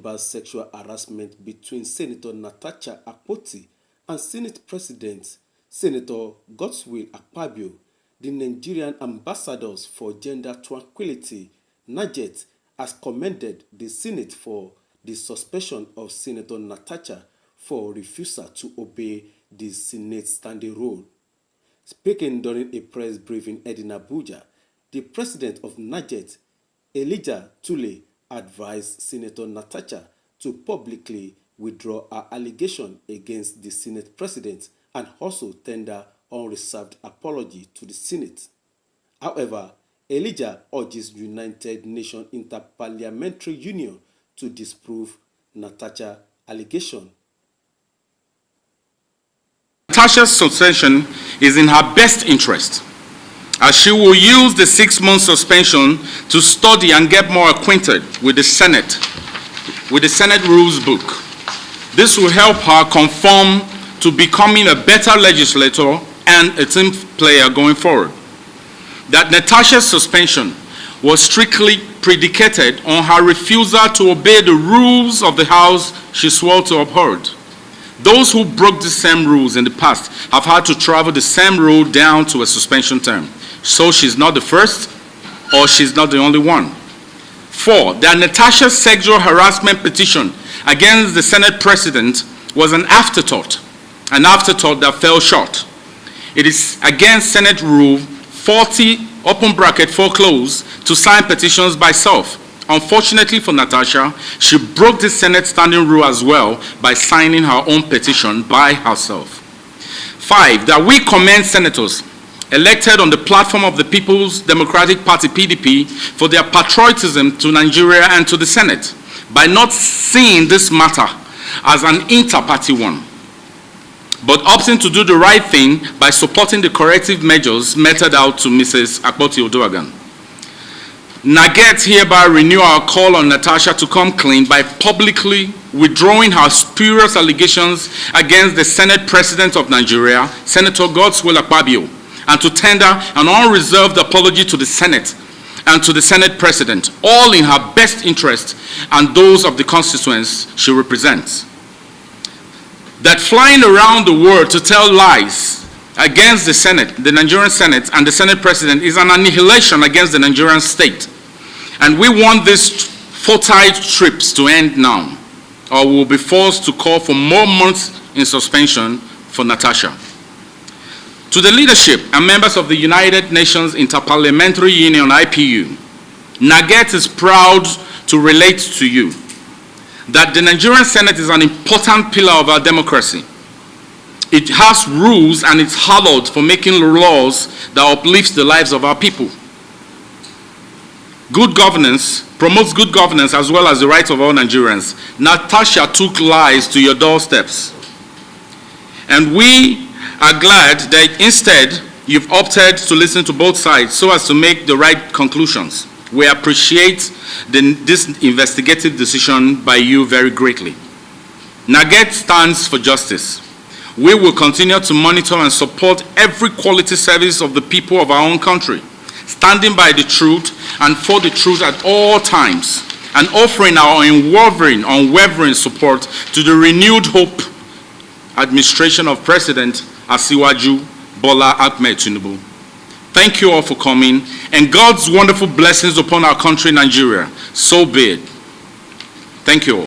about sexual harassment between Senator Natasha and Senate President Senator Godswill Akpabio, the Nigerian ambassadors for gender tranquility, NAGET, has commended the Senate for the suspension of Senator Natasha for refusal to obey the Senate standing rule. Speaking during a press briefing held in Abuja, the president of NAGET, Elijah Tule, advised Senator Natasha to publicly withdraw her allegation against the Senate president and also tender unreserved apology to the Senate. However, Elijah urges United Nations Interparliamentary Union to disprove Natasha's allegation. Natasha's suspension is in her best interest, as she will use the 6-month suspension to study and get more acquainted with the Senate rules book. This will help her conform to becoming a better legislator and a team player going forward. That Natasha's suspension was strictly predicated on her refusal to obey the rules of the House she swore to uphold. Those who broke the same rules in the past have had to travel the same road down to a suspension term. So she's not the first, or she's not the only one. 4, that Natasha's sexual harassment petition against the Senate president was an afterthought that fell short. It is against Senate Rule 40, open bracket 4 close, to sign petitions by self. Unfortunately for Natasha, she broke the Senate standing rule as well by signing her own petition by herself. 5, that we commend senators elected on the platform of the People's Democratic Party, PDP, for their patriotism to Nigeria and to the Senate, by not seeing this matter as an inter-party one, but opting to do the right thing by supporting the corrective measures meted out to Mrs. Akpoti-Odoagan. NAGET hereby renew our call on Natasha to come clean by publicly withdrawing her spurious allegations against the Senate President of Nigeria, Senator Godswill Akpabio, and to tender an unreserved apology to the Senate and to the Senate President, all in her best interest and those of the constituents she represents. That flying around the world to tell lies against the Senate, the Nigerian Senate, and the Senate President is an annihilation against the Nigerian state. And we want these futile trips to end now, or we will be forced to call for more months in suspension for Natasha. To the leadership and members of the United Nations Interparliamentary Union, IPU, NAGET is proud to relate to you that the Nigerian Senate is an important pillar of our democracy. It has rules and it's hallowed for making laws that uplifts the lives of our people. Good governance promotes good governance as well as the rights of all Nigerians. Natasha took lies to your doorsteps. And we are glad that instead you've opted to listen to both sides so as to make the right conclusions. We appreciate this investigative decision by you very greatly. NAGET stands for justice. We will continue to monitor and support every quality service of the people of our own country, standing by the truth and for the truth at all times, and offering our unwavering support to the renewed hope administration of President Asiwaju Bola Ahmed Tinubu. Thank you all for coming, and God's wonderful blessings upon our country, Nigeria. So be it. Thank you all.